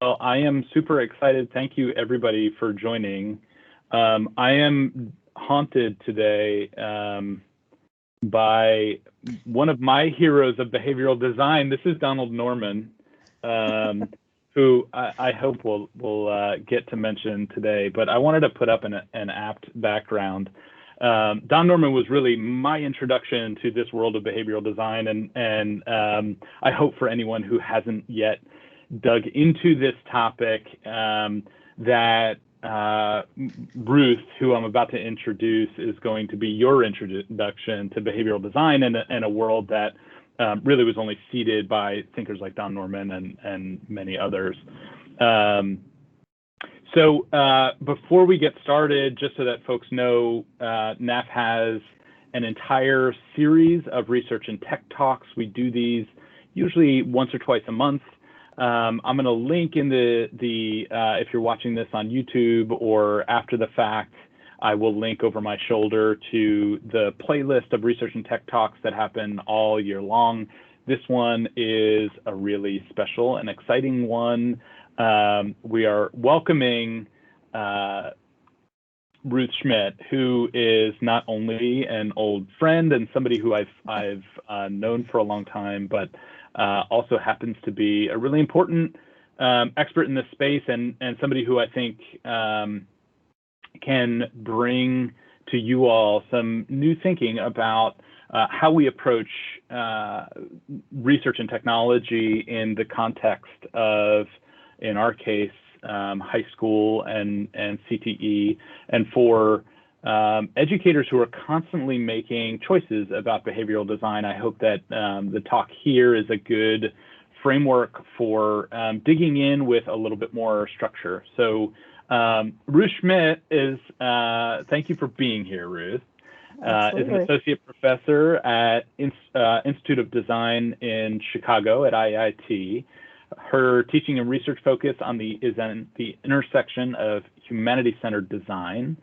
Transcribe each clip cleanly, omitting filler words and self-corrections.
Well, I am super excited. Thank you, everybody, for joining. I am haunted today by one of my heroes of behavioral design. This is Donald Norman, who I hope we'll get to mention today. But I wanted to put up an apt background. Don Norman was really my introduction to this world of behavioral design, and I hope for anyone who hasn't yet dug into this topic that Ruth, who I'm about to introduce, is going to be your introduction to behavioral design and a world that really was only seeded by thinkers like Don Norman and many others. So before we get started, just so that folks know, NAF has an entire series of research and tech talks. We do these usually once or twice a month. I'm going to link in if you're watching this on YouTube or after the fact, I will link over my shoulder to the playlist of research and tech talks that happen all year long. This one is a really special and exciting one. We are welcoming Ruth Schmidt, who is not only an old friend and somebody who I've known for a long time, but also happens to be a really important expert in this space and somebody who I think can bring to you all some new thinking about how we approach research and technology in the context of, in our case, high school and CTE, and for educators who are constantly making choices about behavioral design. I hope that the talk here is a good framework for digging in with a little bit more structure. So Ruth Schmidt is, thank you for being here, Ruth, is an associate professor at Institute of Design in Chicago at IIT. Her teaching and research focus is on the intersection of humanity-centered design,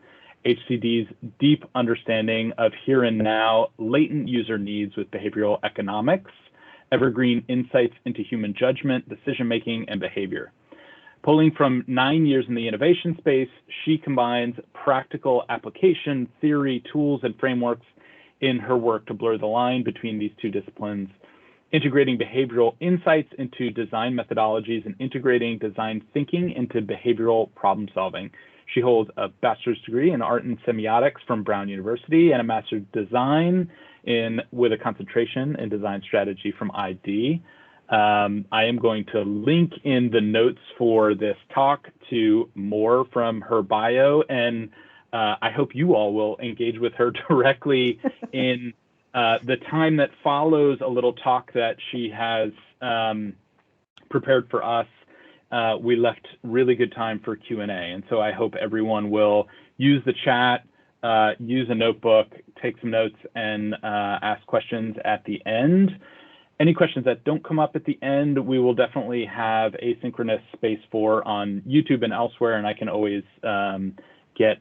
HCD's deep understanding of here and now latent user needs with behavioral economics, evergreen insights into human judgment, decision-making, and behavior. Pulling from 9 years in the innovation space, she combines practical application, theory, tools, and frameworks in her work to blur the line between these two disciplines, integrating behavioral insights into design methodologies and integrating design thinking into behavioral problem solving. She holds a bachelor's degree in art and semiotics from Brown University and a master's design with a concentration in design strategy from ID. I am going to link in the notes for this talk to more from her bio, and I hope you all will engage with her directly in the time that follows a little talk that she has prepared for us. We left really good time for Q&A, and so I hope everyone will use the chat, use a notebook, take some notes, and ask questions at the end. Any questions that don't come up at the end, we will definitely have asynchronous space for on YouTube and elsewhere, and I can always get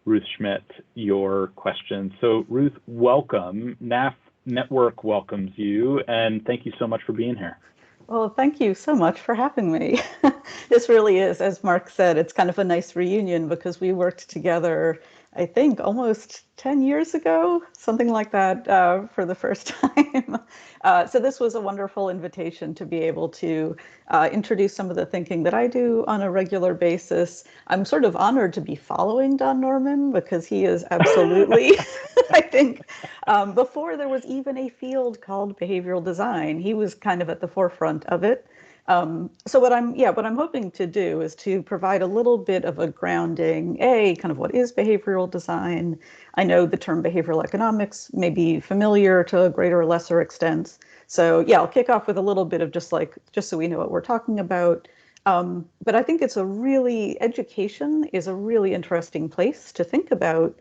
Ruth Schmidt your questions. So Ruth, welcome. NAF Network welcomes you, and thank you so much for being here. Well, thank you so much for having me. This really is, as Marc said, it's kind of a nice reunion because we worked together, I think, almost 10 years ago, something like that, for the first time. So this was a wonderful invitation to be able to introduce some of the thinking that I do on a regular basis. I'm sort of honored to be following Don Norman because he is absolutely, I think, before there was even a field called behavioral design, he was kind of at the forefront of it. So what I'm hoping to do is to provide a little bit of a grounding, kind of what is behavioral design. I know the term behavioral economics may be familiar to a greater or lesser extent. So yeah, I'll kick off with a little bit of just so we know what we're talking about. But I think education is a really interesting place to think about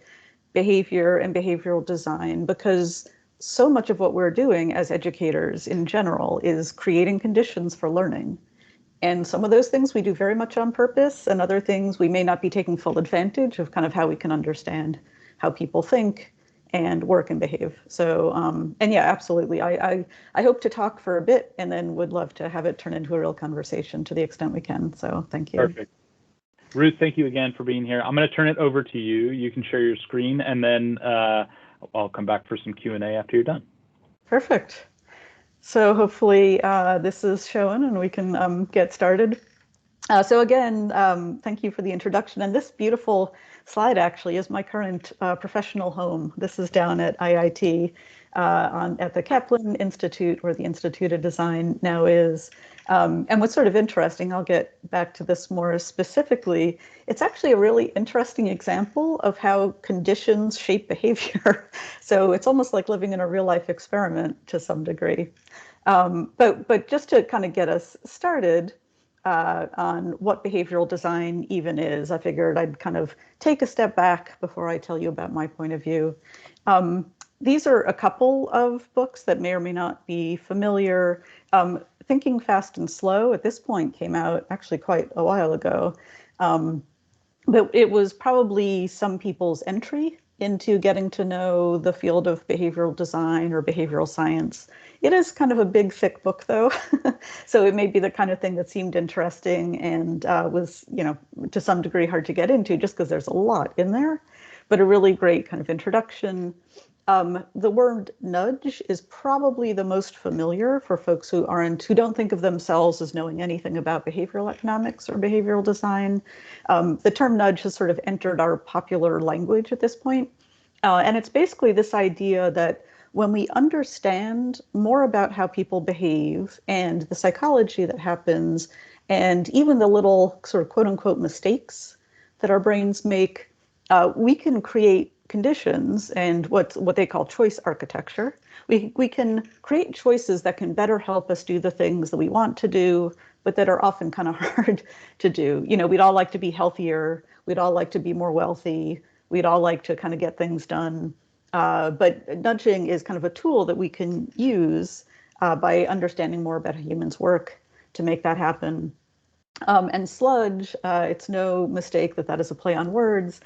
behavior and behavioral design, because so much of what we're doing as educators in general is creating conditions for learning. And some of those things we do very much on purpose, and other things we may not be taking full advantage of kind of how we can understand how people think and work and behave. So, and yeah, absolutely. I hope to talk for a bit and then would love to have it turn into a real conversation to the extent we can. So thank you. Perfect. Ruth, thank you again for being here. I'm going to turn it over to you. You can share your screen, and then I'll come back for some Q&A after you're done. Perfect. So hopefully this is shown and we can get started. So again, thank you for the introduction. And this beautiful slide actually is my current professional home. This is down at IIT at the Kaplan Institute, where the Institute of Design now is. And what's sort of interesting, I'll get back to this more specifically, it's actually a really interesting example of how conditions shape behavior. So it's almost like living in a real life experiment to some degree. But just to kind of get us started on what behavioral design even is, I figured I'd kind of take a step back before I tell you about my point of view. These are a couple of books that may or may not be familiar. Thinking Fast and Slow at this point came out actually quite a while ago. But it was probably some people's entry into getting to know the field of behavioral design or behavioral science. It is kind of a big, thick book, though. So it may be the kind of thing that seemed interesting and was, to some degree hard to get into just because there's a lot in there, but a really great kind of introduction. The word nudge is probably the most familiar for folks who don't think of themselves as knowing anything about behavioral economics or behavioral design. The term nudge has sort of entered our popular language at this point. And it's basically this idea that when we understand more about how people behave and the psychology that happens, and even the little sort of quote unquote mistakes that our brains make, we can create conditions and what they call choice architecture. We can create choices that can better help us do the things that we want to do, but that are often kind of hard to do. We'd all like to be healthier. We'd all like to be more wealthy. We'd all like to kind of get things done. But nudging is kind of a tool that we can use by understanding more about how humans work to make that happen. And sludge, it's no mistake that is a play on words.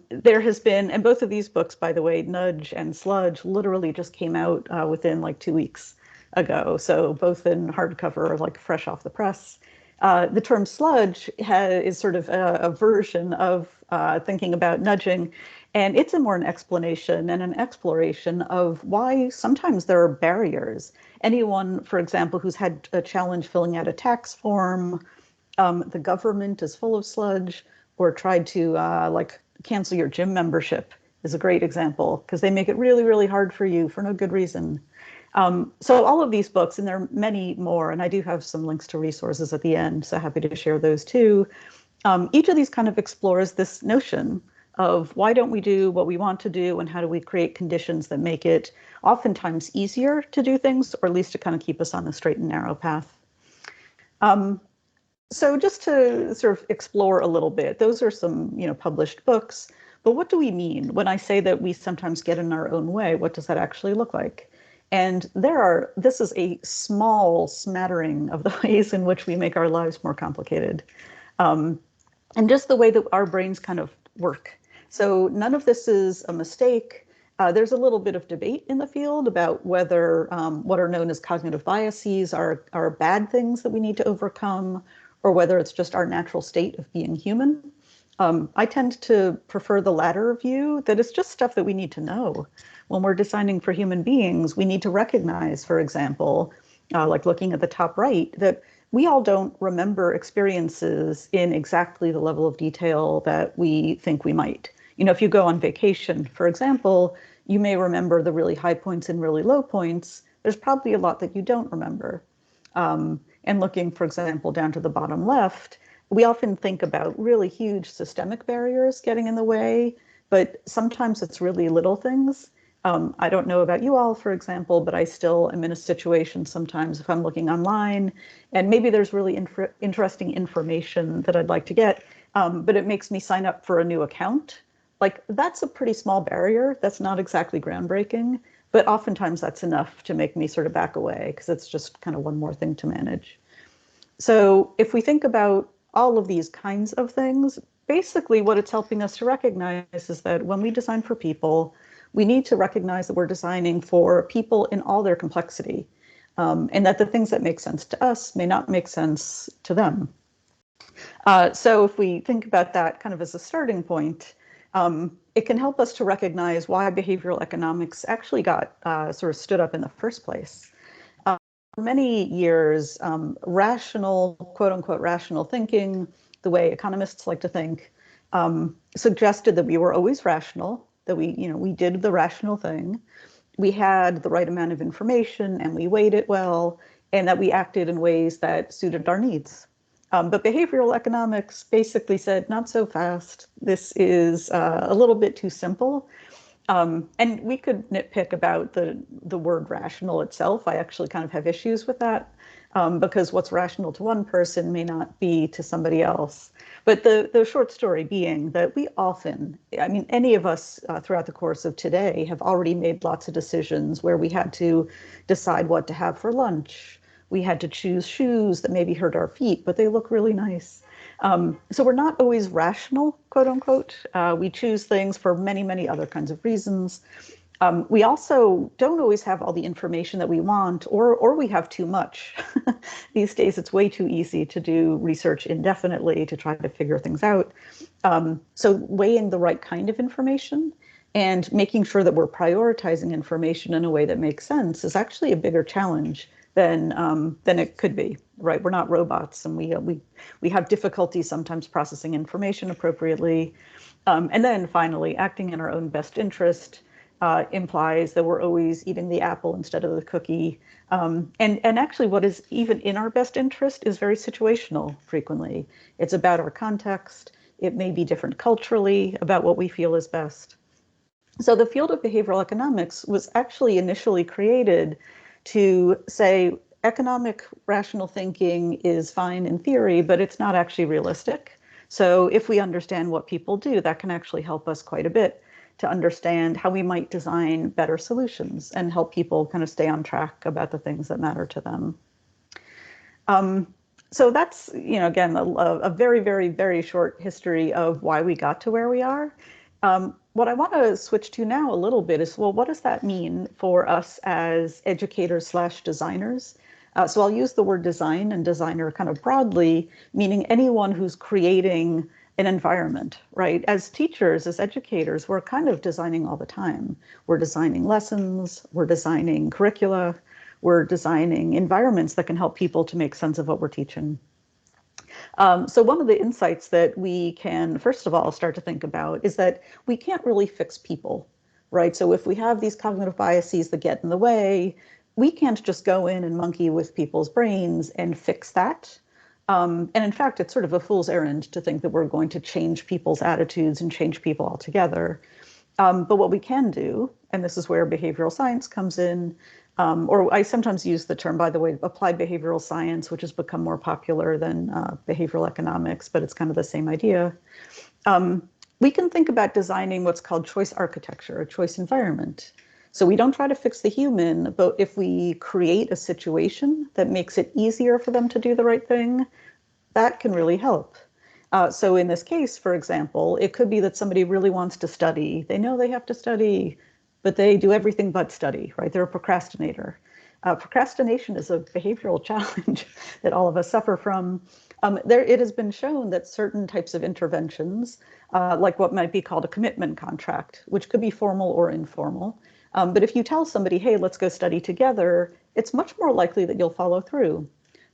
There has been, and both of these books, by the way, Nudge and Sludge, literally just came out within like 2 weeks ago. So both in hardcover, like fresh off the press. The term sludge is sort of a version of thinking about nudging. And it's more an explanation and an exploration of why sometimes there are barriers. Anyone, for example, who's had a challenge filling out a tax form, the government is full of sludge, or tried to cancel your gym membership is a great example because they make it really, really hard for you for no good reason. So all of these books, and there are many more, and I do have some links to resources at the end, so happy to share those too. Each of these kind of explores this notion of why don't we do what we want to do, and how do we create conditions that make it oftentimes easier to do things, or at least to kind of keep us on the straight and narrow path. So just to sort of explore a little bit, those are some published books, but what do we mean when I say that we sometimes get in our own way? What does that actually look like? And this is a small smattering of the ways in which we make our lives more complicated. And just the way that our brains kind of work. So none of this is a mistake. There's a little bit of debate in the field about whether what are known as cognitive biases are bad things that we need to overcome, or whether it's just our natural state of being human. I tend to prefer the latter view, that it's just stuff that we need to know. When we're designing for human beings, we need to recognize, for example, like looking at the top right, that we all don't remember experiences in exactly the level of detail that we think we might. If you go on vacation, for example, you may remember the really high points and really low points. There's probably a lot that you don't remember. And looking, for example, down to the bottom left, we often think about really huge systemic barriers getting in the way, but sometimes it's really little things. I don't know about you all, for example, but I still am in a situation sometimes if I'm looking online and maybe there's really interesting information that I'd like to get, but it makes me sign up for a new account. Like, that's a pretty small barrier. That's not exactly groundbreaking, but oftentimes that's enough to make me sort of back away because it's just kind of one more thing to manage. So if we think about all of these kinds of things, basically what it's helping us to recognize is that when we design for people, we need to recognize that we're designing for people in all their complexity, and that the things that make sense to us may not make sense to them. So if we think about that kind of as a starting point, it can help us to recognize why behavioral economics actually got sort of stood up in the first place. For many years, rational, quote unquote, rational thinking, the way economists like to think, suggested that we were always rational, that we did the rational thing, we had the right amount of information and we weighed it well, and that we acted in ways that suited our needs. But behavioral economics basically said, not so fast. This is a little bit too simple. And we could nitpick about the word rational itself. I actually kind of have issues with that because what's rational to one person may not be to somebody else. But the short story being that we often, I mean, any of us throughout the course of today have already made lots of decisions where we had to decide what to have for lunch. We had to choose shoes that maybe hurt our feet, but they look really nice. So we're not always rational, quote unquote. We choose things for many, many other kinds of reasons. We also don't always have all the information that we want, or we have too much. These days, it's way too easy to do research indefinitely to try to figure things out. So weighing the right kind of information and making sure that we're prioritizing information in a way that makes sense is actually a bigger challenge than it could be, right? We're not robots, and we have difficulty sometimes processing information appropriately. And then finally, acting in our own best interest implies that we're always eating the apple instead of the cookie. And actually what is even in our best interest is very situational frequently. It's about our context. It may be different culturally about what we feel is best. So the field of behavioral economics was actually initially created to say economic rational thinking is fine in theory, but it's not actually realistic. So if we understand what people do, that can actually help us quite a bit to understand how we might design better solutions and help people kind of stay on track about the things that matter to them. So that's, again, a very, very, very short history of why we got to where we are. What I want to switch to now a little bit is, well, what does that mean for us as educators / designers? So I'll use the word design and designer kind of broadly, meaning anyone who's creating an environment, right? As teachers, as educators, we're kind of designing all the time. We're designing lessons, we're designing curricula, we're designing environments that can help people to make sense of what we're teaching. So one of the insights that we can, first of all, start to think about is that we can't really fix people, right? So if we have these cognitive biases that get in the way, we can't just go in and monkey with people's brains and fix that. And in fact, it's sort of a fool's errand to think that we're going to change people's attitudes and change people altogether. But what we can do, and this is where behavioral science comes in, or I sometimes use the term, by the way, applied behavioral science, which has become more popular than behavioral economics, but it's kind of the same idea. We can think about designing what's called choice architecture, a choice environment. So we don't try to fix the human, but if we create a situation that makes it easier for them to do the right thing, that can really help. So in this case, for example, it could be that somebody really wants to study. They know they have to study, but they do everything but study, right? They're a procrastinator. Procrastination is a behavioral challenge that all of us suffer from. It has been shown that certain types of interventions, like what might be called a commitment contract, which could be formal or informal, but if you tell somebody, hey, let's go study together, it's much more likely that you'll follow through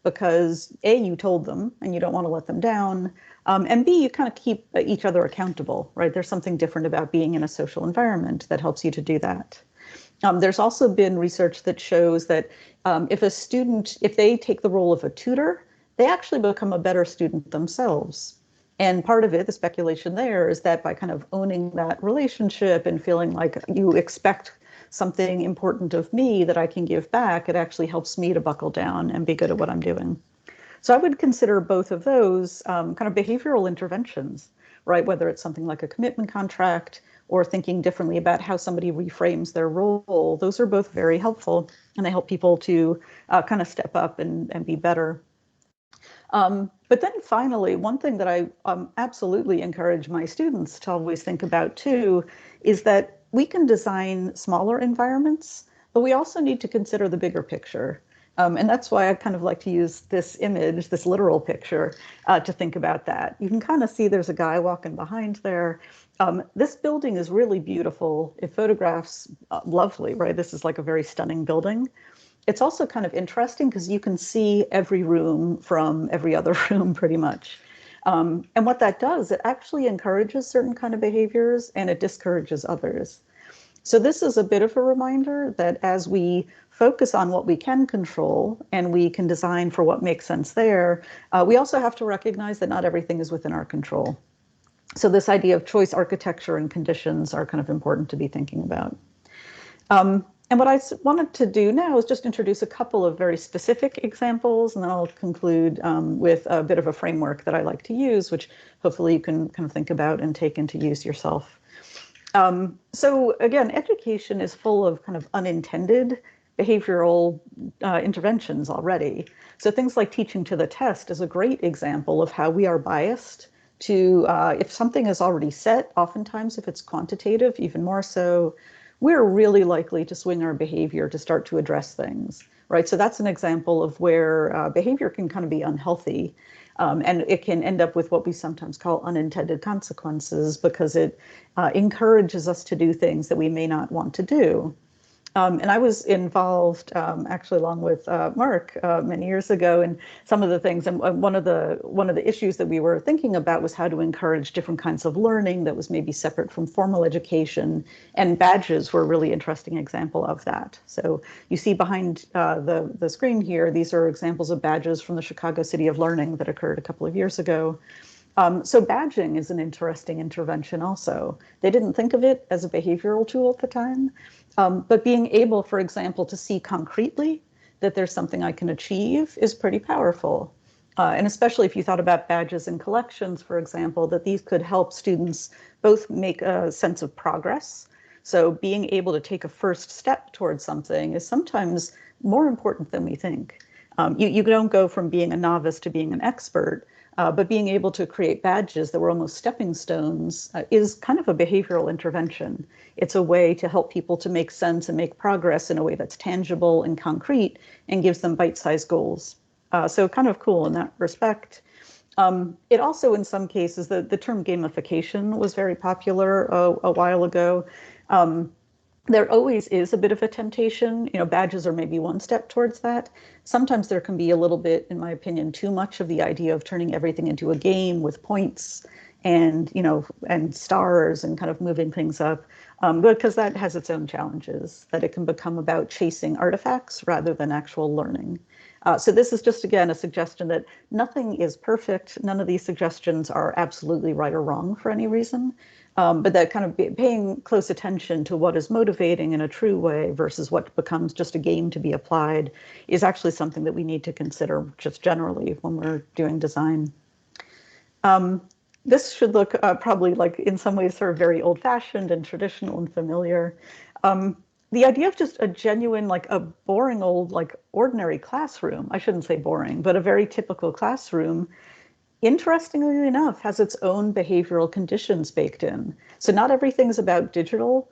because A, you told them and you don't want to let them down, and B, you kind of keep each other accountable, right? There's something different about being in a social environment that helps you to do that. There's also been research that shows that if they take the role of a tutor, they actually become a better student themselves. And part of it, the speculation there, is that by kind of owning that relationship and feeling like you expect something important of me that I can give back, it actually helps me to buckle down and be good at what I'm doing. So I would consider both of those kind of behavioral interventions, right? Whether it's something like a commitment contract or thinking differently about how somebody reframes their role, those are both very helpful and they help people to kind of step up and be better. But then finally, one thing that I absolutely encourage my students to always think about too is that we can design smaller environments, but we also need to consider the bigger picture. And that's why I kind of like to use this image, this literal picture, to think about that. You can kind of see there's a guy walking behind there. This building is really beautiful. It photographs lovely, right? This is like a very stunning building. It's also kind of interesting because you can see every room from every other room pretty much. And what that does, it actually encourages certain kind of behaviors and it discourages others. So this is a bit of a reminder that as we focus on what we can control and we can design for what makes sense there, we also have to recognize that not everything is within our control. So this idea of choice architecture and conditions are kind of important to be thinking about. And what I wanted to do now is just introduce a couple of very specific examples, and then I'll conclude with a bit of a framework that I like to use, which hopefully you can kind of think about and take into use yourself. So again, education is full of kind of unintended behavioral interventions already. So things like teaching to the test is a great example of how we are biased to, if something is already set, oftentimes if it's quantitative, even more so, we're really likely to swing our behavior to start to address things, right? So that's an example of where behavior can kind of be unhealthy. And it can end up with what we sometimes call unintended consequences because it encourages us to do things that we may not want to do. And I was involved actually along with Marc many years ago in some of the things. And one of the issues that we were thinking about was how to encourage different kinds of learning that was maybe separate from formal education. And badges were a really interesting example of that. So you see behind the screen here, these are examples of badges from the Chicago City of Learning that occurred a couple of years ago. So badging is an interesting intervention also. They didn't think of it as a behavioral tool at the time, but being able, for example, to see concretely that there's something I can achieve is pretty powerful. And especially if you thought about badges and collections, for example, that these could help students both make a sense of progress. So being able to take a first step towards something is sometimes more important than we think. You don't go from being a novice to being an expert, but being able to create badges that were almost stepping stones is kind of a behavioral intervention. It's a way to help people to make sense and make progress in a way that's tangible and concrete and gives them bite-sized goals. So kind of cool in that respect. It also, in some cases, the term gamification was very popular a while ago. There always is a bit of a temptation. You know, badges are maybe one step towards that. Sometimes there can be a little bit, in my opinion, too much of the idea of turning everything into a game with points and, you know, and stars and kind of moving things up, because that has its own challenges, that it can become about chasing artifacts rather than actual learning. So this is just, again, a suggestion that nothing is perfect. None of these suggestions are absolutely right or wrong for any reason. But that kind of paying close attention to what is motivating in a true way versus what becomes just a game to be applied is actually something that we need to consider just generally when we're doing design. This should look probably like in some ways sort of very old-fashioned and traditional and familiar. The idea of just a genuine, like a boring old, like ordinary classroom, I shouldn't say boring, but a very typical classroom, interestingly enough, has its own behavioral conditions baked in. So not everything's about digital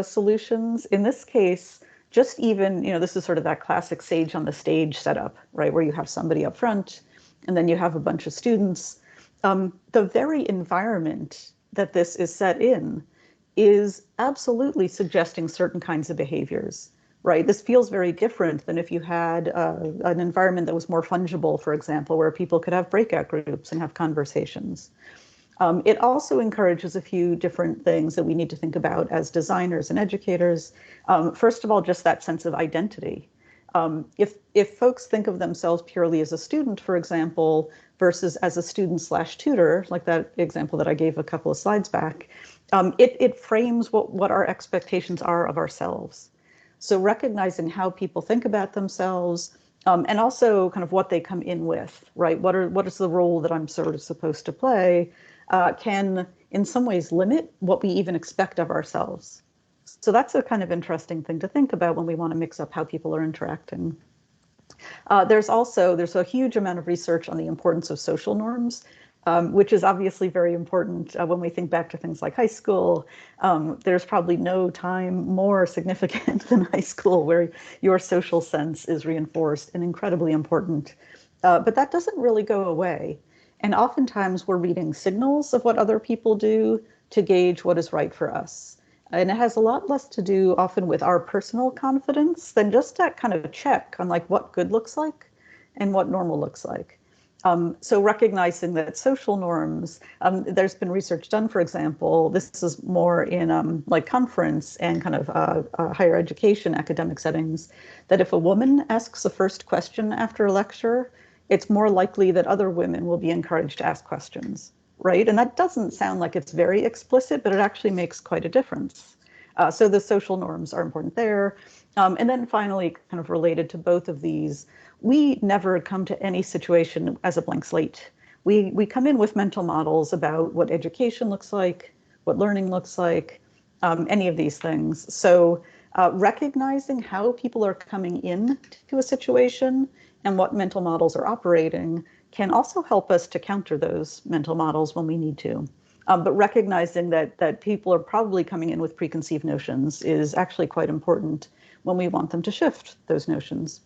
solutions. In this case, just even, you know, this is sort of that classic sage on the stage setup, right, where you have somebody up front and then you have a bunch of students. The very environment that this is set in is absolutely suggesting certain kinds of behaviors, right? This feels very different than if you had an environment that was more fungible, for example, where people could have breakout groups and have conversations. It also encourages a few different things that we need to think about as designers and educators. First of all, just that sense of identity. If folks think of themselves purely as a student, for example, versus as a student/tutor, like that example that I gave a couple of slides back, it frames what our expectations are of ourselves. So recognizing how people think about themselves, and also kind of what they come in with, right? What is the role that I'm sort of supposed to play, can in some ways limit what we even expect of ourselves. So that's a kind of interesting thing to think about when we want to mix up how people are interacting. There's a huge amount of research on the importance of social norms. which is obviously very important when we think back to things like high school. There's probably no time more significant than high school where your social sense is reinforced and incredibly important. But that doesn't really go away. And oftentimes we're reading signals of what other people do to gauge what is right for us. And it has a lot less to do often with our personal confidence than just that kind of check on like what good looks like and what normal looks like. So recognizing that social norms, there's been research done, for example, this is more in like conference and kind of higher education academic settings, that if a woman asks the first question after a lecture, it's more likely that other women will be encouraged to ask questions, right? And that doesn't sound like it's very explicit, but it actually makes quite a difference. So the social norms are important there. And then finally, kind of related to both of these, we never come to any situation as a blank slate. We come in with mental models about what education looks like, what learning looks like, any of these things. So recognizing how people are coming in to a situation and what mental models are operating can also help us to counter those mental models when we need to. But recognizing that people are probably coming in with preconceived notions is actually quite important when we want them to shift those notions.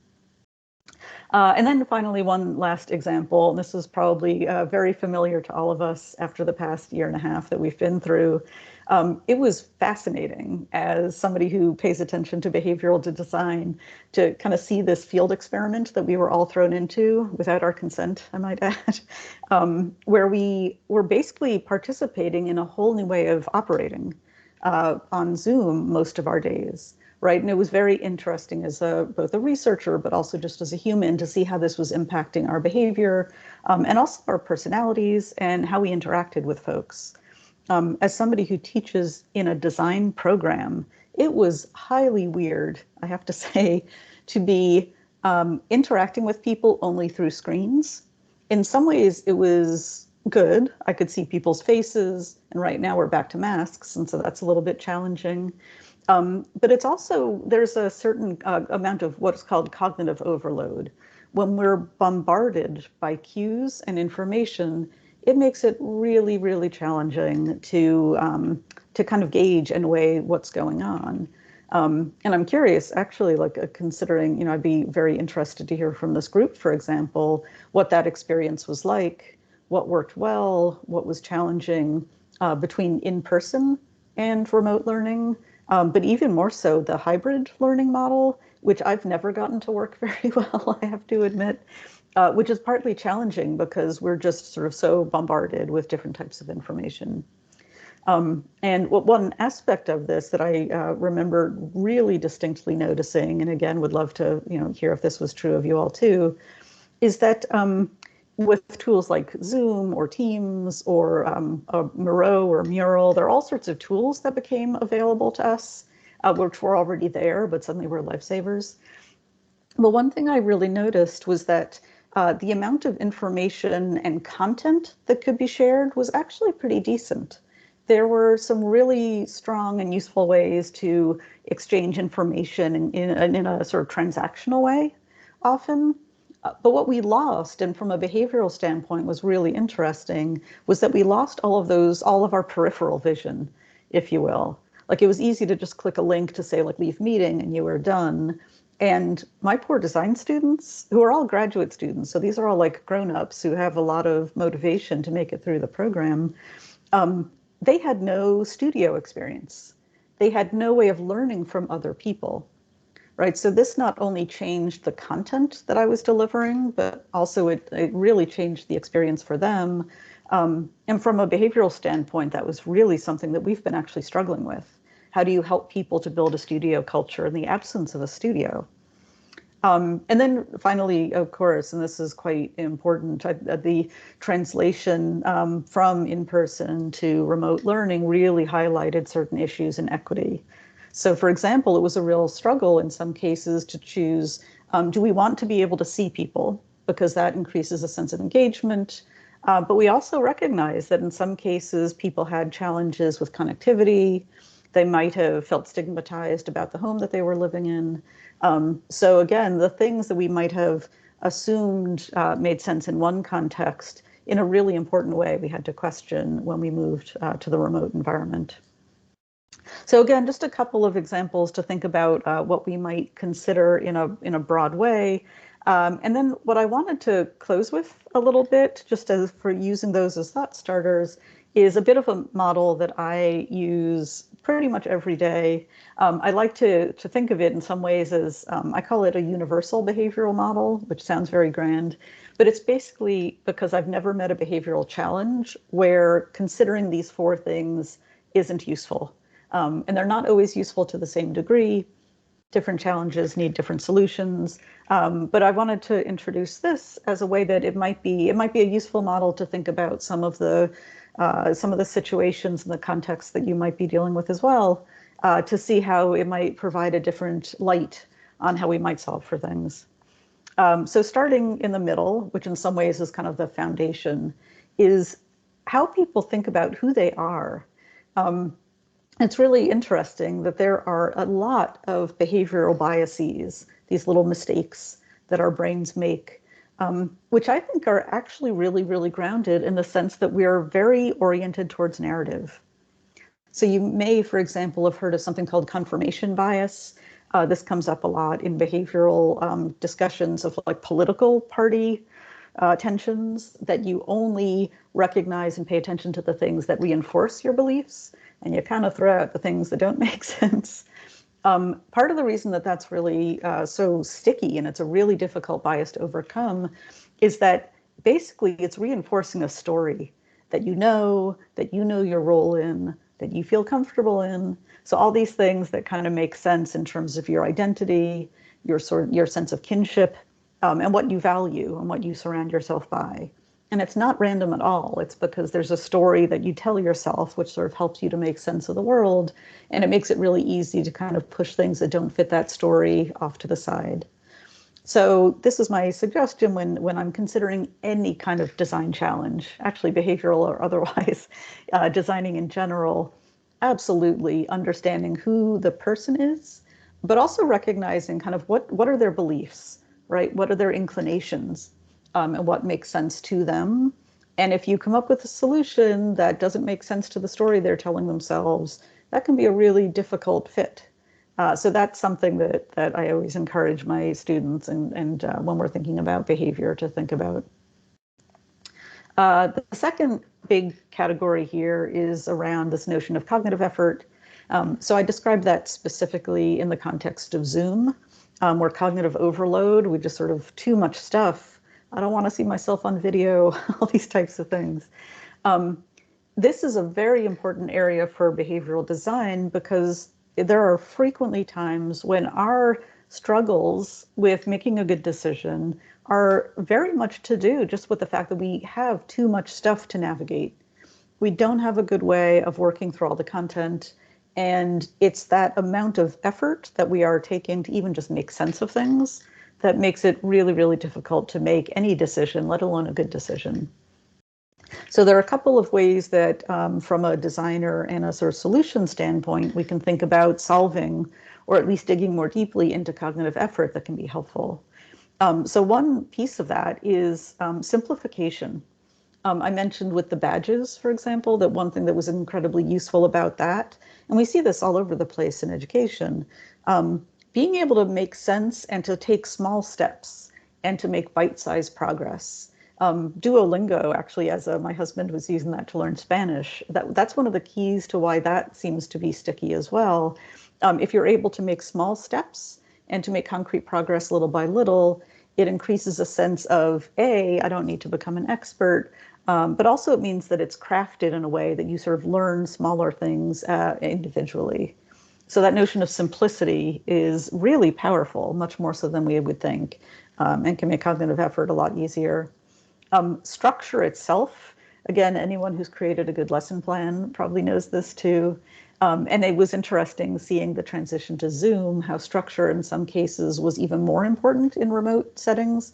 And then finally, one last example, and this is probably very familiar to all of us after the past year and a half that we've been through. It was fascinating as somebody who pays attention to behavioral design to kind of see this field experiment that we were all thrown into without our consent, I might add, where we were basically participating in a whole new way of operating on Zoom most of our days. Right. And it was very interesting as both a researcher, but also just as a human to see how this was impacting our behavior and also our personalities and how we interacted with folks. As somebody who teaches in a design program, it was highly weird, I have to say, to be interacting with people only through screens. In some ways, it was good. I could see people's faces. And right now we're back to masks. And so that's a little bit challenging. But it's also, there's a certain amount of what's called cognitive overload. When we're bombarded by cues and information, it makes it really, really challenging to kind of gauge and weigh what's going on. And I'm curious, actually, like considering, I'd be very interested to hear from this group, for example, what that experience was like, what worked well, what was challenging between in-person and remote learning. But even more so, the hybrid learning model, which I've never gotten to work very well, I have to admit, which is partly challenging because we're just sort of so bombarded with different types of information. And one aspect of this that I remember really distinctly noticing, and again, would love to hear if this was true of you all too, is that with tools like Zoom or Teams or Miro or Mural, there are all sorts of tools that became available to us, which were already there, but suddenly were lifesavers. But one thing I really noticed was that the amount of information and content that could be shared was actually pretty decent. There were some really strong and useful ways to exchange information in a sort of transactional way, often. But what we lost, and from a behavioral standpoint was really interesting, was that we lost all of our peripheral vision, if you will. Like it was easy to just click a link to say like leave meeting and you were done. And my poor design students, who are all graduate students, so these are all like grown-ups who have a lot of motivation to make it through the program, they had no studio experience. They had no way of learning from other people. Right, so this not only changed the content that I was delivering, but also it really changed the experience for them. And from a behavioral standpoint, that was really something that we've been actually struggling with. How do you help people to build a studio culture in the absence of a studio? And then finally, of course, and this is quite important, the translation from in-person to remote learning really highlighted certain issues in equity. So for example, it was a real struggle in some cases to choose, do we want to be able to see people? Because that increases a sense of engagement. But we also recognize that in some cases, people had challenges with connectivity. They might have felt stigmatized about the home that they were living in. So again, the things that we might have assumed made sense in one context, in a really important way we had to question when we moved to the remote environment. So again, just a couple of examples to think about what we might consider in a broad way. And then what I wanted to close with a little bit, just as for using those as thought starters, is a bit of a model that I use pretty much every day. I like to think of it in some ways as, I call it a universal behavioral model, which sounds very grand, but it's basically because I've never met a behavioral challenge where considering these four things isn't useful. And they're not always useful to the same degree. Different challenges need different solutions. But I wanted to introduce this as a way that it might be a useful model to think about some of the situations and the context that you might be dealing with as well, to see how it might provide a different light on how we might solve for things. So starting in the middle, which in some ways is kind of the foundation, is how people think about who they are. It's really interesting that there are a lot of behavioral biases, these little mistakes that our brains make, which I think are actually really, really grounded in the sense that we're very oriented towards narrative. So you may, for example, have heard of something called confirmation bias. This comes up a lot in behavioral discussions of like political party tensions, that you only recognize and pay attention to the things that reinforce your beliefs, and you kind of throw out the things that don't make sense. Part of the reason that that's really so sticky and it's a really difficult bias to overcome is that basically it's reinforcing a story that you know your role in, that you feel comfortable in. So all these things that kind of make sense in terms of your identity, your sense of kinship, and what you value and what you surround yourself by. And it's not random at all. It's because there's a story that you tell yourself, which sort of helps you to make sense of the world. And it makes it really easy to kind of push things that don't fit that story off to the side. So this is my suggestion when I'm considering any kind of design challenge, actually behavioral or otherwise, designing in general, absolutely understanding who the person is, but also recognizing kind of what are their beliefs, right? What are their inclinations? And what makes sense to them. And if you come up with a solution that doesn't make sense to the story they're telling themselves, that can be a really difficult fit. So that's something that I always encourage my students and when we're thinking about behavior to think about. The second big category here is around this notion of cognitive effort. So I described that specifically in the context of Zoom, where cognitive overload, we just sort of too much stuff. I don't want to see myself on video, all these types of things. This is a very important area for behavioral design because there are frequently times when our struggles with making a good decision are very much to do just with the fact that we have too much stuff to navigate. We don't have a good way of working through all the content. And it's that amount of effort that we are taking to even just make sense of things that makes it really, really difficult to make any decision, let alone a good decision. So there are a couple of ways that from a designer and a sort of solution standpoint, we can think about solving or at least digging more deeply into cognitive effort that can be helpful. So one piece of that is simplification. I mentioned with the badges, for example, that one thing that was incredibly useful about that, and we see this all over the place in education, being able to make sense and to take small steps and to make bite-sized progress. Duolingo, actually, my husband was using that to learn Spanish, that's one of the keys to why that seems to be sticky as well. If you're able to make small steps and to make concrete progress little by little, it increases a sense of, I don't need to become an expert, but also it means that it's crafted in a way that you sort of learn smaller things individually. So that notion of simplicity is really powerful, much more so than we would think, and can make cognitive effort a lot easier. Structure itself, again, anyone who's created a good lesson plan probably knows this too. And it was interesting seeing the transition to Zoom, how structure in some cases was even more important in remote settings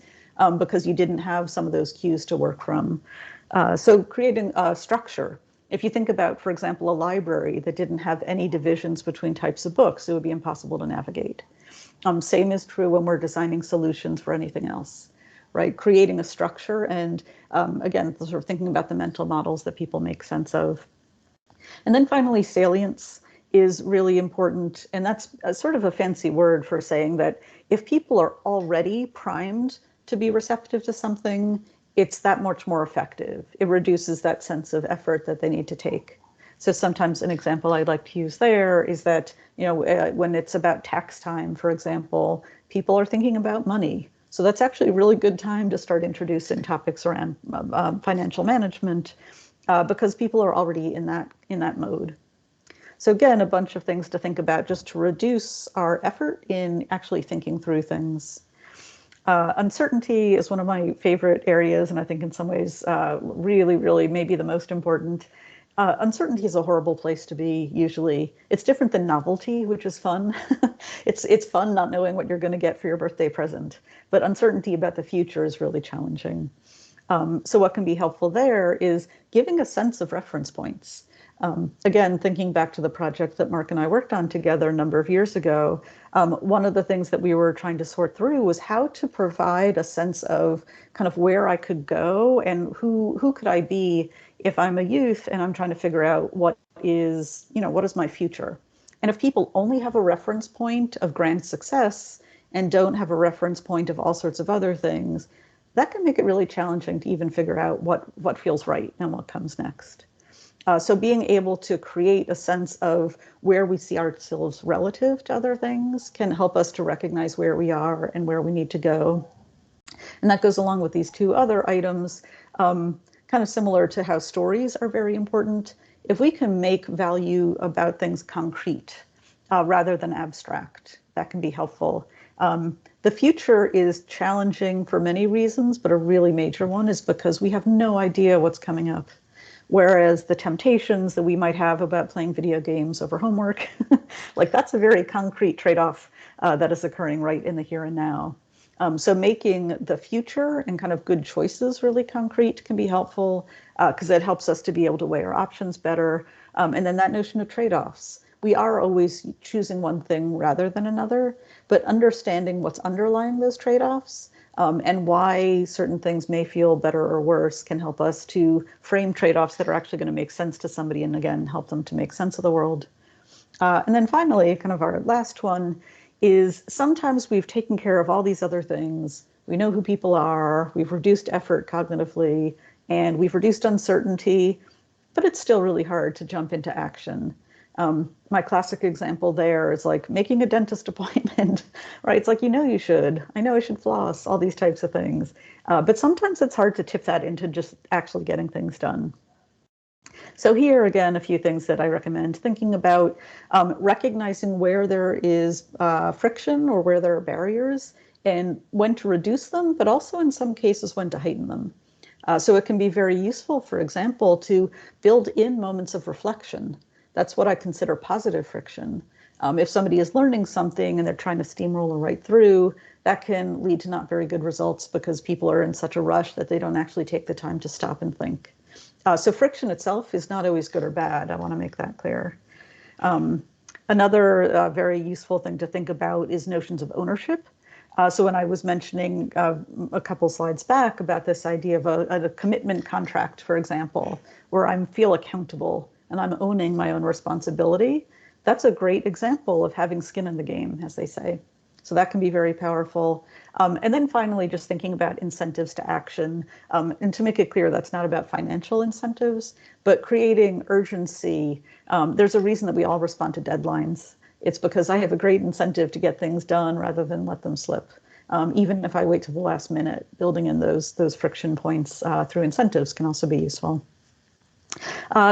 because you didn't have some of those cues to work from. So creating a structure. If you think about, for example, a library that didn't have any divisions between types of books, it would be impossible to navigate. Same is true when we're designing solutions for anything else. right? Creating a structure and, again, sort of thinking about the mental models that people make sense of. And then finally, salience is really important. And that's a sort of a fancy word for saying that if people are already primed to be receptive to something, it's that much more effective. It reduces that sense of effort that they need to take. So sometimes an example I'd like to use there is that, when it's about tax time, for example, people are thinking about money. So that's actually a really good time to start introducing topics around financial management, because people are already in that mode. So again, a bunch of things to think about just to reduce our effort in actually thinking through things. Uncertainty is one of my favorite areas, and I think in some ways really, really maybe the most important. Uncertainty is a horrible place to be, usually. It's different than novelty, which is fun. It's fun not knowing what you're going to get for your birthday present. But uncertainty about the future is really challenging. So what can be helpful there is giving a sense of reference points. Again, thinking back to the project that Marc and I worked on together a number of years ago, one of the things that we were trying to sort through was how to provide a sense of kind of where I could go and who could I be if I'm a youth and I'm trying to figure out what is my future. And if people only have a reference point of grand success and don't have a reference point of all sorts of other things, that can make it really challenging to even figure out what feels right and what comes next. So being able to create a sense of where we see ourselves relative to other things can help us to recognize where we are and where we need to go. And that goes along with these two other items, kind of similar to how stories are very important. If we can make value about things concrete rather than abstract, that can be helpful. The future is challenging for many reasons, but a really major one is because we have no idea what's coming up. Whereas the temptations that we might have about playing video games over homework, like that's a very concrete trade-off that is occurring right in the here and now. So making the future and kind of good choices really concrete can be helpful because it helps us to be able to weigh our options better. And then that notion of trade-offs. We are always choosing one thing rather than another, but understanding what's underlying those trade-offs and why certain things may feel better or worse can help us to frame trade-offs that are actually going to make sense to somebody and again, help them to make sense of the world. And then finally, kind of our last one is sometimes we've taken care of all these other things. We know who people are, we've reduced effort cognitively, and we've reduced uncertainty, but it's still really hard to jump into action. My classic example there is like making a dentist appointment, right? It's like, you should, I know I should floss, all these types of things. But sometimes it's hard to tip that into just actually getting things done. So here, again, a few things that I recommend thinking about, recognizing where there is friction or where there are barriers and when to reduce them, but also in some cases when to heighten them. So it can be very useful, for example, to build in moments of reflection. That's what I consider positive friction. If somebody is learning something and they're trying to steamroller right through, that can lead to not very good results because people are in such a rush that they don't actually take the time to stop and think. So friction itself is not always good or bad. I want to make that clear. Another very useful thing to think about is notions of ownership. So when I was mentioning a couple slides back about this idea of a commitment contract, for example, where I feel accountable and I'm owning my own responsibility, that's a great example of having skin in the game, as they say. So that can be very powerful. And then finally, just thinking about incentives to action. And to make it clear, that's not about financial incentives, but creating urgency. There's a reason that we all respond to deadlines. It's because I have a great incentive to get things done rather than let them slip. Even if I wait till the last minute, building in those friction points through incentives can also be useful.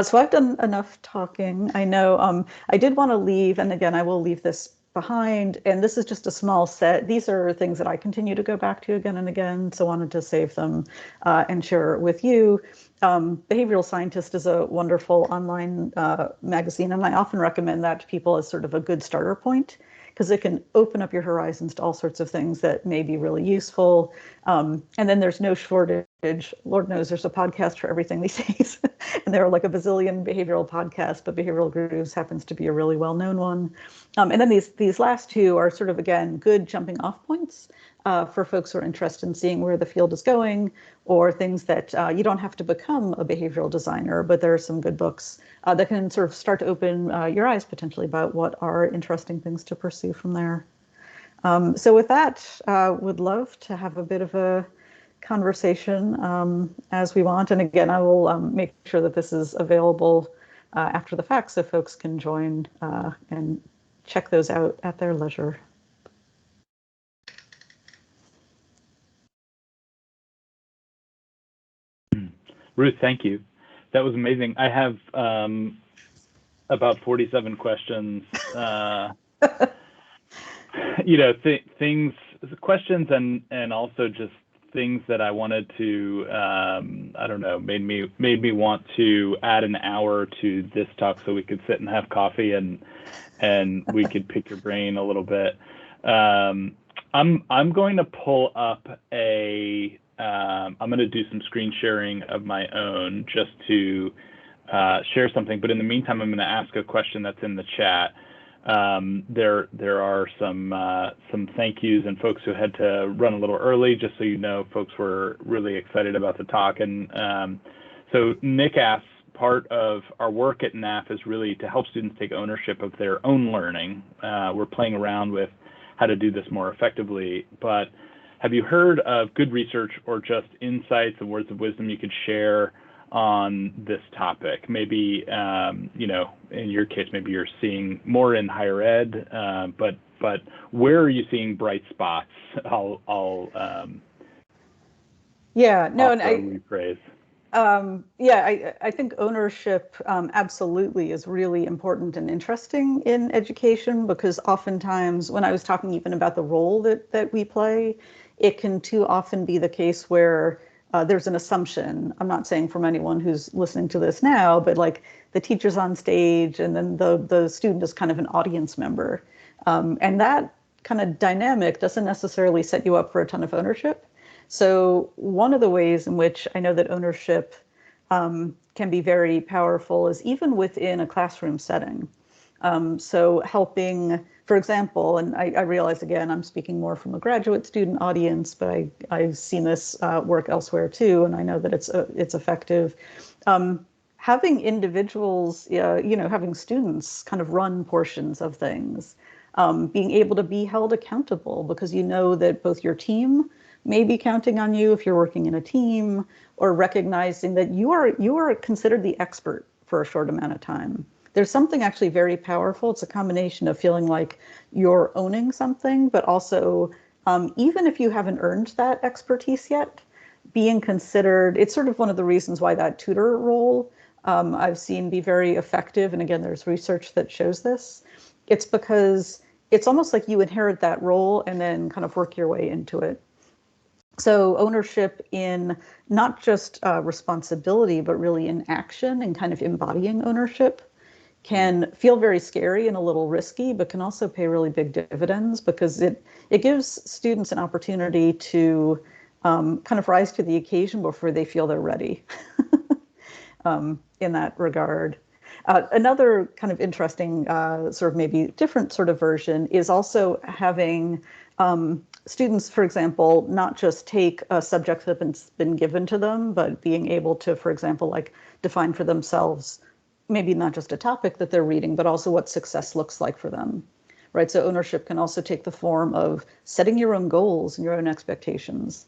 So I've done enough talking. I know I did want to leave, and again, I will leave this behind, and this is just a small set. These are things that I continue to go back to again and again, so wanted to save them and share with you. Behavioral Scientist is a wonderful online magazine, and I often recommend that to people as sort of a good starter point, because it can open up your horizons to all sorts of things that may be really useful. And then there's no shortage. Lord knows there's a podcast for everything these days. And there are like a bazillion behavioral podcasts, but Behavioral Grooves happens to be a really well-known one. And then these last two are sort of, again, good jumping off points. for folks who are interested in seeing where the field is going, or things that you don't have to become a behavioral designer, but there are some good books that can sort of start to open your eyes potentially about what are interesting things to pursue from there. So with that, would love to have a bit of a conversation as we want. And again, I will make sure that this is available after the fact so folks can join and check those out at their leisure. Ruth, thank you. That was amazing. I have about 47 questions. Things, questions, and also just things that I wanted to, I don't know, made me want to add an hour to this talk so we could sit and have coffee and we could pick your brain a little bit. I'm going to pull up I'm going to do some screen sharing of my own just to share something. But in the meantime, I'm going to ask a question that's in the chat. There are some thank yous and folks who had to run a little early, just so you know, folks were really excited about the talk. And so Nick asks, part of our work at NAF is really to help students take ownership of their own learning. We're playing around with how to do this more effectively, but have you heard of good research or just insights and words of wisdom you could share on this topic? Maybe, in your case, maybe you're seeing more in higher ed, but where are you seeing bright spots? I'll rephrase. I think ownership absolutely is really important and interesting in education, because oftentimes when I was talking even about the role that we play, it can too often be the case where there's an assumption. I'm not saying from anyone who's listening to this now, but like the teacher's on stage and then the student is kind of an audience member. And that kind of dynamic doesn't necessarily set you up for a ton of ownership. So one of the ways in which I know that ownership can be very powerful is even within a classroom setting. So helping, for example, and I realize, again, I'm speaking more from a graduate student audience, but I've seen this work elsewhere too, and I know that it's effective. Having individuals, having students kind of run portions of things, being able to be held accountable, because you know that both your team may be counting on you if you're working in a team, or recognizing that you are considered the expert for a short amount of time. There's something actually very powerful. It's a combination of feeling like you're owning something, but also, even if you haven't earned that expertise yet, being considered, it's sort of one of the reasons why that tutor role I've seen be very effective. And again, there's research that shows this. It's because it's almost like you inherit that role and then kind of work your way into it. So ownership in not just responsibility, but really in action and kind of embodying ownership can feel very scary and a little risky, but can also pay really big dividends, because it gives students an opportunity to kind of rise to the occasion before they feel they're ready in that regard. Another kind of interesting sort of maybe different sort of version is also having students, for example, not just take a subject that's been given to them, but being able to, for example, like define for themselves, maybe not just a topic that they're reading, but also what success looks like for them, right? So ownership can also take the form of setting your own goals and your own expectations.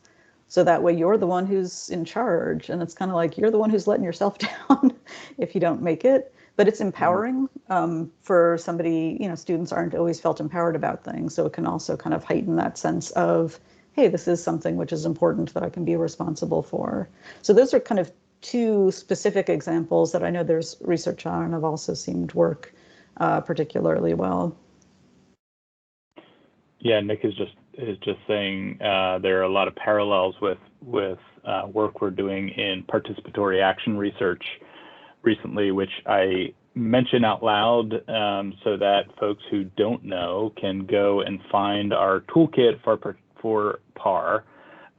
So that way you're the one who's in charge, and it's kind of like you're the one who's letting yourself down if you don't make it. But it's empowering for somebody, students aren't always felt empowered about things. So it can also kind of heighten that sense of, hey, this is something which is important that I can be responsible for. So those are kind of two specific examples that I know there's research on and have also seemed work particularly well. Yeah, Nick is just saying there are a lot of parallels with work we're doing in participatory action research recently, which I mention out loud so that folks who don't know can go and find our toolkit for PAR.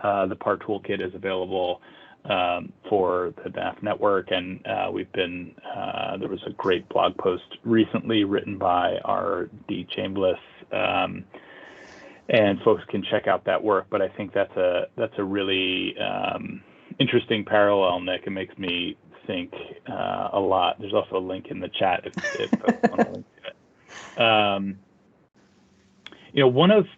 The PAR toolkit is available for the NAF network, and there was a great blog post recently written by our Dee Chambliss, and folks can check out that work. But I think that's a really interesting parallel, Nick. It makes me think a lot. There's also a link in the chat if folks want to link to it.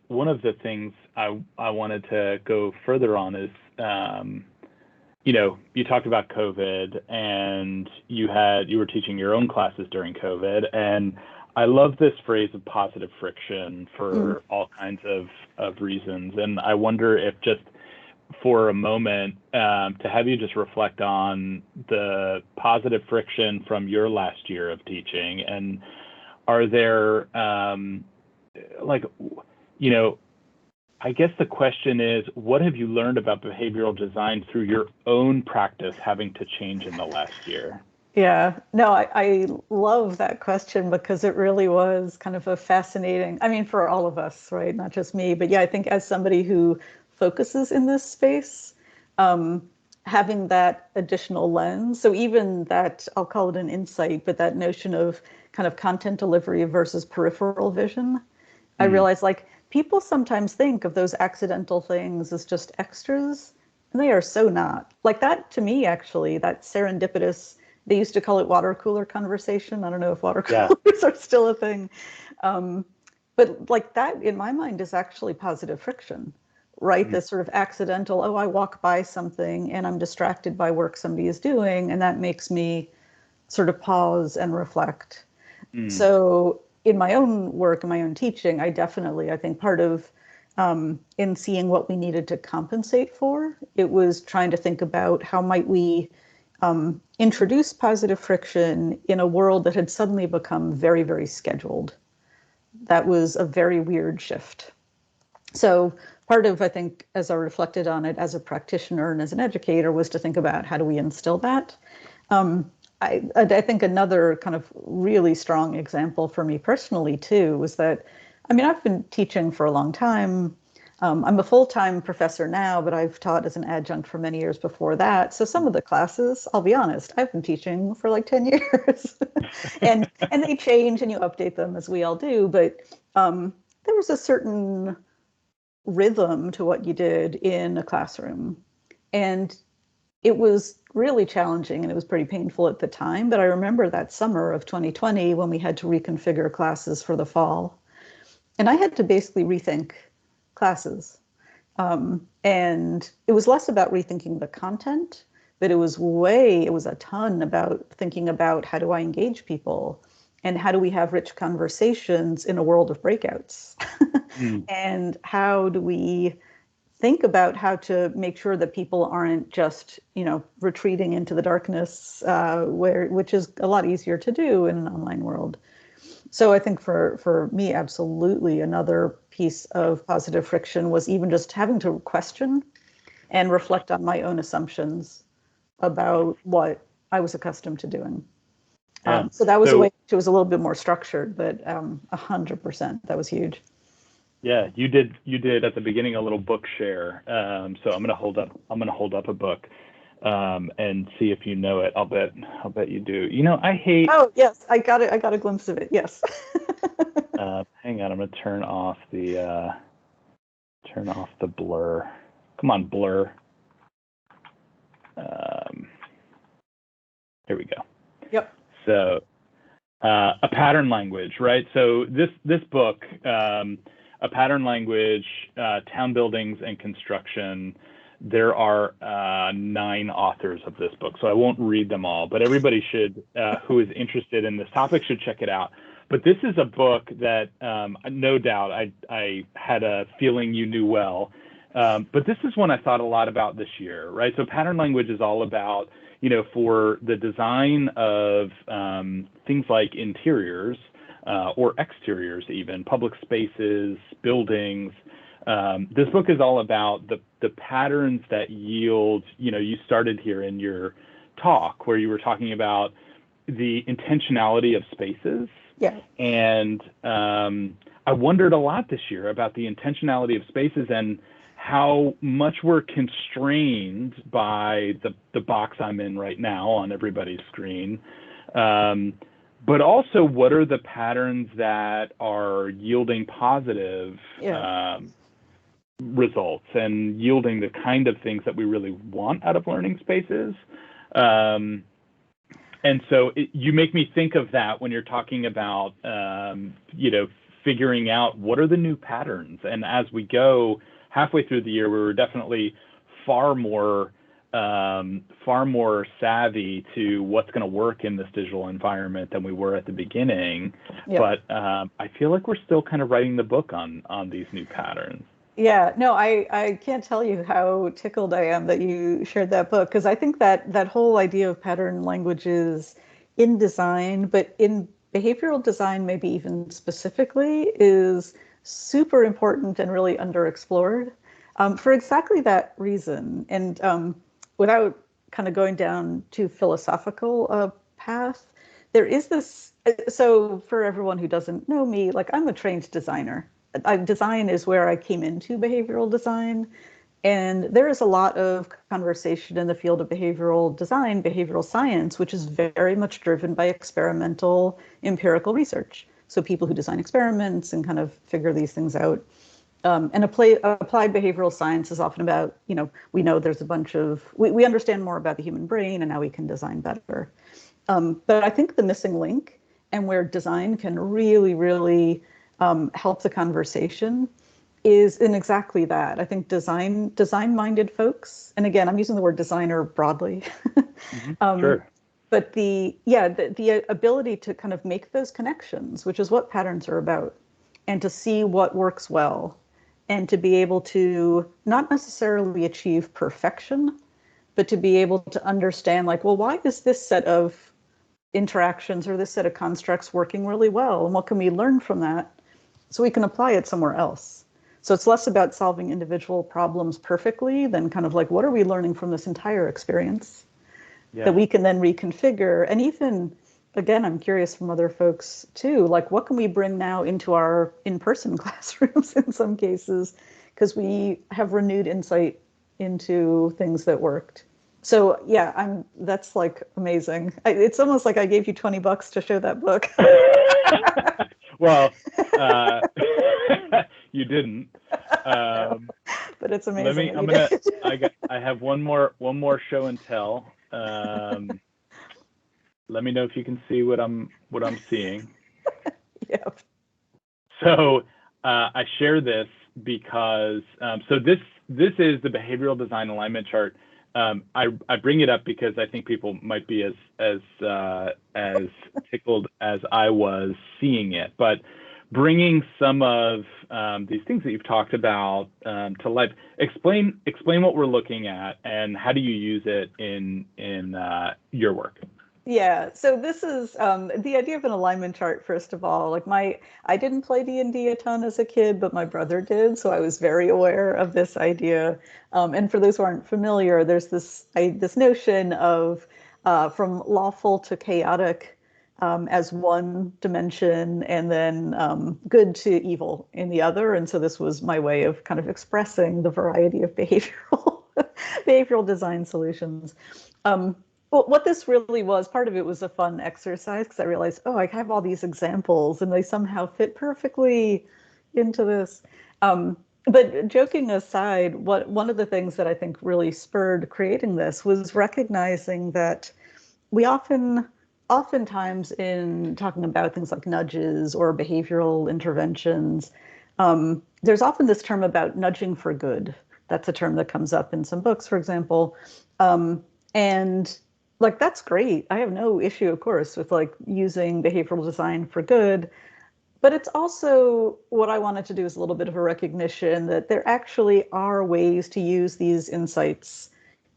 One of the things I wanted to go further on is, you talked about COVID, and you were teaching your own classes during COVID, and I love this phrase of positive friction for all kinds of reasons. And I wonder if just for a moment, to have you just reflect on the positive friction from your last year of teaching, and are there, I guess the question is, what have you learned about behavioral design through your own practice having to change in the last year? Yeah, no, I love that question because it really was kind of a fascinating, I mean, for all of us, right? Not just me, but yeah, I think as somebody who focuses in this space, having that additional lens. So even that, I'll call it an insight, but that notion of kind of content delivery versus peripheral vision, I realized people sometimes think of those accidental things as just extras, and they are so not. That to me, actually, that serendipitous, they used to call it water cooler conversation. I don't know if water coolers are still a thing. But that, in my mind, is actually positive friction, right? This sort of accidental, I walk by something and I'm distracted by work somebody is doing, and that makes me sort of pause and reflect. So in my own work, in my own teaching, I think part of in seeing what we needed to compensate for, it was trying to think about how might we introduce positive friction in a world that had suddenly become very, very scheduled. That was a very weird shift. So part of, I think, as I reflected on it as a practitioner and as an educator, was to think about how do we instill that. I think another kind of really strong example for me personally, too, was that, I've been teaching for a long time. I'm a full-time professor now, but I've taught as an adjunct for many years before that. So some of the classes, I'll be honest, I've been teaching for 10 years. and they change and you update them as we all do. But there was a certain rhythm to what you did in a classroom. And it was really challenging and it was pretty painful at the time. But I remember that summer of 2020 when we had to reconfigure classes for the fall. And I had to basically rethink classes. And it was less about rethinking the content, but it was a ton about thinking about how do I engage people and how do we have rich conversations in a world of breakouts? And how do we think about how to make sure that people aren't just, retreating into the darkness, which is a lot easier to do in an online world. So I think for me, absolutely, another piece of positive friction was even just having to question and reflect on my own assumptions about what I was accustomed to doing. So that was a way it was a little bit more structured, but 100%, that was huge. Yeah, you did at the beginning a little book share. So I'm gonna hold up a book and see if you know it. I'll bet you do. I hate. Oh yes, I got it. I got a glimpse of it. Yes. Hang on, I'm gonna turn off the blur. Come on, blur. Here we go. Yep. So a pattern language, right? So this book, a pattern language, town buildings and construction. There are 9 authors of this book, so I won't read them all, but everybody should, who is interested in this topic, should check it out. But this is a book that no doubt I had a feeling you knew well, but this is one I thought a lot about this year, right? So pattern language is all about, for the design of things like interiors or exteriors, even public spaces, buildings. This book is all about the patterns that yield, you started here in your talk where you were talking about the intentionality of spaces. Yeah. And I wondered a lot this year about the intentionality of spaces and how much we're constrained by the box I'm in right now on everybody's screen. but also what are the patterns that are yielding positive results and yielding the kind of things that we really want out of learning spaces. And so you make me think of that when you're talking about, figuring out what are the new patterns. And as we go halfway through the year, we were definitely far more savvy to what's going to work in this digital environment than we were at the beginning. Yep. But I feel like we're still kind of writing the book on these new patterns. Yeah, no, I can't tell you how tickled I am that you shared that book, because I think that whole idea of pattern languages in design, but in behavioral design maybe even specifically, is super important and really underexplored for exactly that reason. And without kind of going down too philosophical a path, there is this, so for everyone who doesn't know me, like I'm a trained designer. Design is where I came into behavioral design. And there is a lot of conversation in the field of behavioral design, behavioral science, which is very much driven by experimental empirical research. So people who design experiments and kind of figure these things out. And applied behavioral science is often about, we know there's a bunch of, we understand more about the human brain and how we can design better. But I think the missing link, and where design can really, really help the conversation, is in exactly that. I think design-minded folks, and again, I'm using the word designer broadly. Sure. But the ability to kind of make those connections, which is what patterns are about, and to see what works well, and to be able to not necessarily achieve perfection, but to be able to understand, like, well, why is this set of interactions or this set of constructs working really well, and what can we learn from that so we can apply it somewhere else? So it's less about solving individual problems perfectly than kind of like, what are we learning from this entire experience that we can then reconfigure? And even, again, I'm curious from other folks too, like what can we bring now into our in-person classrooms in some cases, because we have renewed insight into things that worked. So yeah, that's like amazing. It's almost like I gave you $20 to show that book. Well, you didn't. But it's amazing. I have one more show and tell. Let me know if you can see what I'm seeing. Yep. So I share this because so this is the behavioral design alignment chart. I bring it up because I think people might be as tickled as I was seeing it, but bringing some of these things that you've talked about to life. Explain what we're looking at and how do you use it in your work? Yeah, so this is the idea of an alignment chart. First of all, like I didn't play D&D a ton as a kid, but my brother did, so I was very aware of this idea. And for those who aren't familiar, there's this notion of from lawful to chaotic as one dimension, and then good to evil in the other. And so this was my way of kind of expressing the variety of behavioral design solutions. Well, what this really was, part of it was a fun exercise, because I realized, oh, I have all these examples and they somehow fit perfectly into this. But joking aside, one of the things that I think really spurred creating this was recognizing that we oftentimes in talking about things like nudges or behavioral interventions, there's often this term about nudging for good. That's a term that comes up in some books, for example. And like, that's great. I have no issue, of course, with like using behavioral design for good. But it's also, what I wanted to do is a little bit of a recognition that there actually are ways to use these insights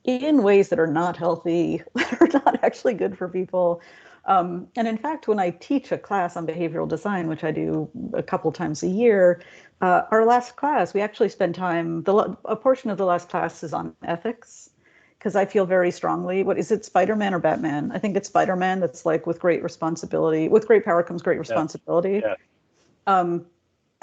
in ways that are not healthy, that are not actually good for people. And in fact, when I teach a class on behavioral design, which I do a couple times a year, our last class, we actually spend time, a portion of the last class is on ethics. Because I feel very strongly, what is it, Spider-Man or Batman? I think it's Spider-Man that's like, with great power comes great responsibility. Yeah.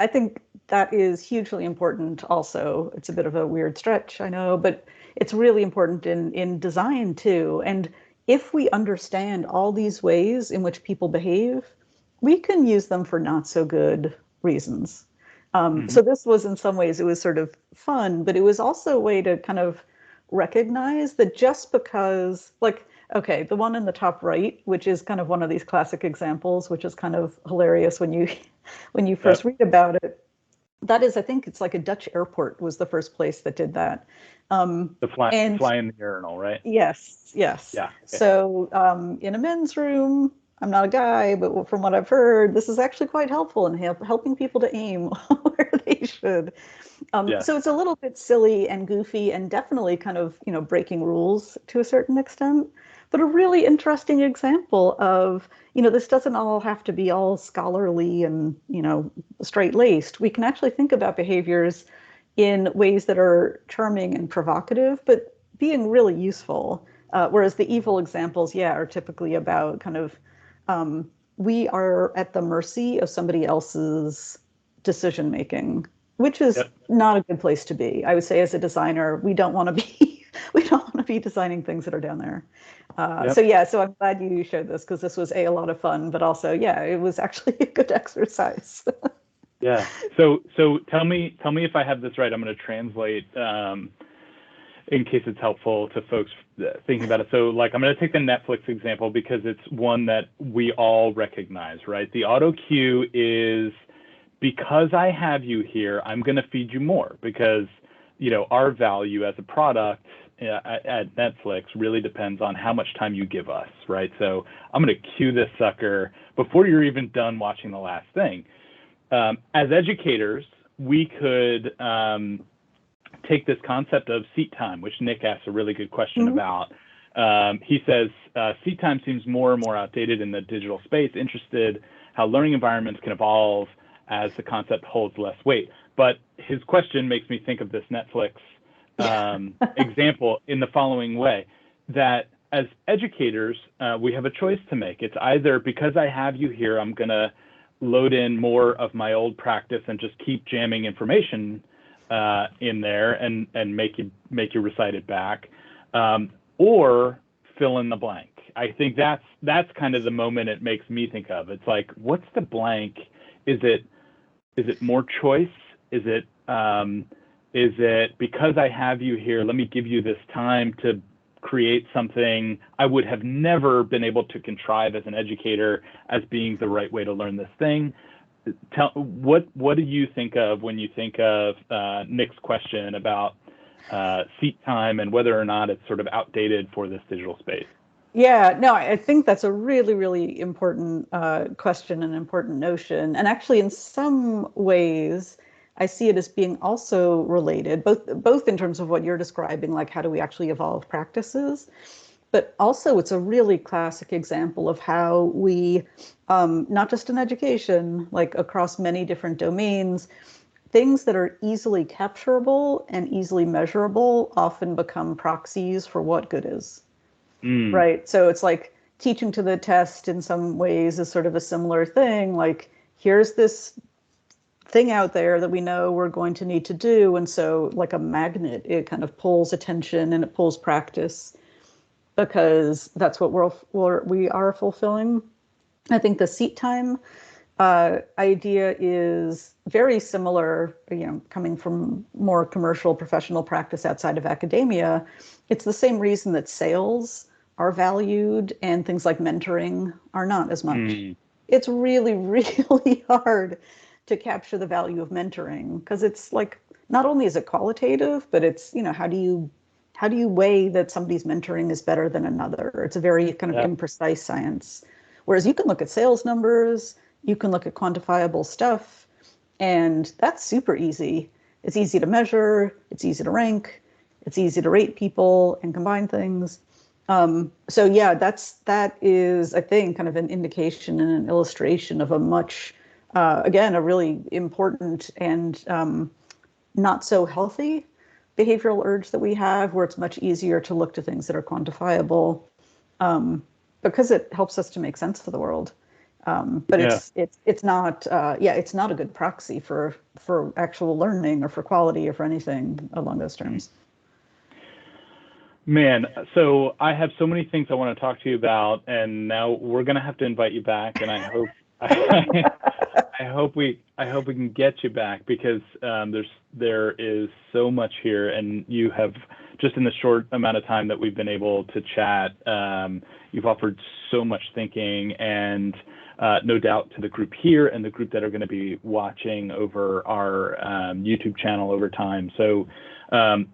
I think that is hugely important also. It's a bit of a weird stretch, I know, but it's really important in design too. And if we understand all these ways in which people behave, we can use them for not so good reasons. Hmm. So this was, in some ways, it was sort of fun, but it was also a way to kind of recognize that just because, like, okay, the one in the top right, which is kind of one of these classic examples, which is kind of hilarious when you when you first Yep. read about it. That is, I think it's like a Dutch airport was the first place that did that. The And fly in the urinal, right? yes, yes. Yeah. Okay. So in a men's room, I'm not a guy, but from what I've heard, this is actually quite helpful in helping people to aim where they should. Yes. So it's a little bit silly and goofy and definitely kind of, breaking rules to a certain extent, but a really interesting example of, this doesn't all have to be all scholarly and, straight-laced. We can actually think about behaviors in ways that are charming and provocative, but being really useful. Whereas the evil examples, yeah, are typically about kind of we are at the mercy of somebody else's decision making, which is Yep. not a good place to be. I would say, as a designer, we don't want to be we don't want to be designing things that are down there. So Yep. yeah, so I'm glad you showed this because this was a lot of fun, but also yeah, it was actually a good exercise. Yeah. So tell me if I have this right. I'm going to translate in case it's helpful to folks thinking about it. So like I'm going to take the Netflix example because it's one that we all recognize, right? The auto cue is because I have you here, I'm going to feed you more because our value as a product at Netflix really depends on how much time you give us, right? So I'm going to cue this sucker before you're even done watching the last thing. As educators, we could take this concept of seat time, which Nick asked a really good question Mhm. about. He says, seat time seems more and more outdated in the digital space, interested how learning environments can evolve as the concept holds less weight. But his question makes me think of this Netflix example in the following way, that as educators, we have a choice to make. It's either because I have you here, I'm going to load in more of my old practice and just keep jamming information in there and make you recite it back, or fill in the blank. I think that's kind of the moment it makes me think of. It's like, what's the blank? Is it more choice? Is it because I have you here, let me give you this time to create something I would have never been able to contrive as an educator as being the right way to learn this thing? What do you think of when you think of Nick's question about seat time and whether or not it's sort of outdated for this digital space? Yeah, no, I think that's a really, really important question and important notion. And actually, in some ways, I see it as being also related, both in terms of what you're describing, like how do we actually evolve practices, but also it's a really classic example of how we, not just in education, like across many different domains, things that are easily capturable and easily measurable often become proxies for what good is. Mm, Right. So it's like teaching to the test in some ways is sort of a similar thing. Like, here's this thing out there that we know we're going to need to do. And so, like a magnet, it kind of pulls attention and it pulls practice because that's what we are fulfilling. I think the seat time idea is very similar, coming from more commercial professional practice outside of academia. It's the same reason that sales are valued and things like mentoring are not as much. mm, It's really, really hard to capture the value of mentoring because it's like not only is it qualitative, but it's, how do you weigh that somebody's mentoring is better than another? It's a very kind of yeah, imprecise science. Whereas you can look at sales numbers, you can look at quantifiable stuff, and that's super easy. It's easy to measure, it's easy to rank, it's easy to rate people and combine things. So yeah, that is, I think, kind of an indication and an illustration of a much, again, a really important and not so healthy behavioral urge that we have, where it's much easier to look to things that are quantifiable, because it helps us to make sense of the world. But yeah. it's not it's not a good proxy for actual learning or for quality or for anything along those Mm. terms. Man, so I have so many things I want to talk to you about, and now we're gonna have to invite you back, and I hope I hope we can get you back because there is so much here, and you have just in the short amount of time that we've been able to chat, you've offered so much thinking, and no doubt to the group here and the group that are going to be watching over our YouTube channel over time. So,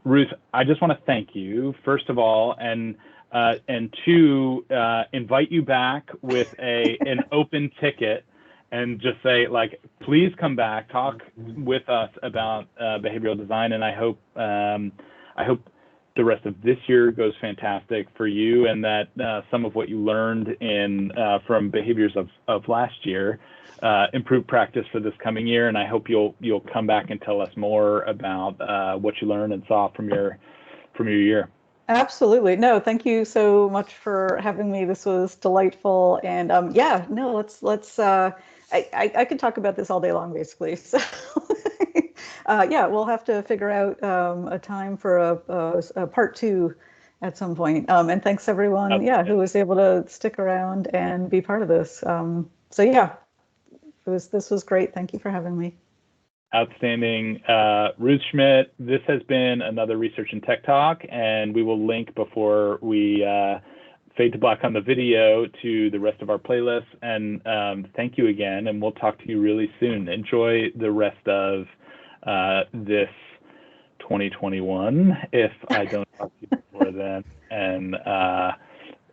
Ruth, I just want to thank you first of all, and two, invite you back with an open ticket and just say, like, please come back, talk with us about behavioral design. And I hope the rest of this year goes fantastic for you, and that some of what you learned from behaviors of last year improve practice for this coming year. And I hope you'll come back and tell us more about what you learned and saw from your year. Absolutely. No, thank you so much for having me. This was delightful. And yeah, no, let's I could talk about this all day long, basically. So yeah, we'll have to figure out a time for a part two at some point. And thanks everyone, yeah, who was able to stick around and be part of this. So yeah, this was great. Thank you for having me. Outstanding. Ruth Schmidt, this has been another Research and Tech Talk, and we will link before we fade to black on the video to the rest of our playlists. And thank you again, and we'll talk to you really soon. Enjoy the rest of this 2021, if I don't talk to you before then.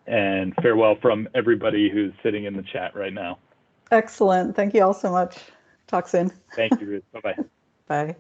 And farewell from everybody who's sitting in the chat right now. Excellent. Thank you all so much. Talk soon. Thank you, Ruth. Bye-bye. Bye.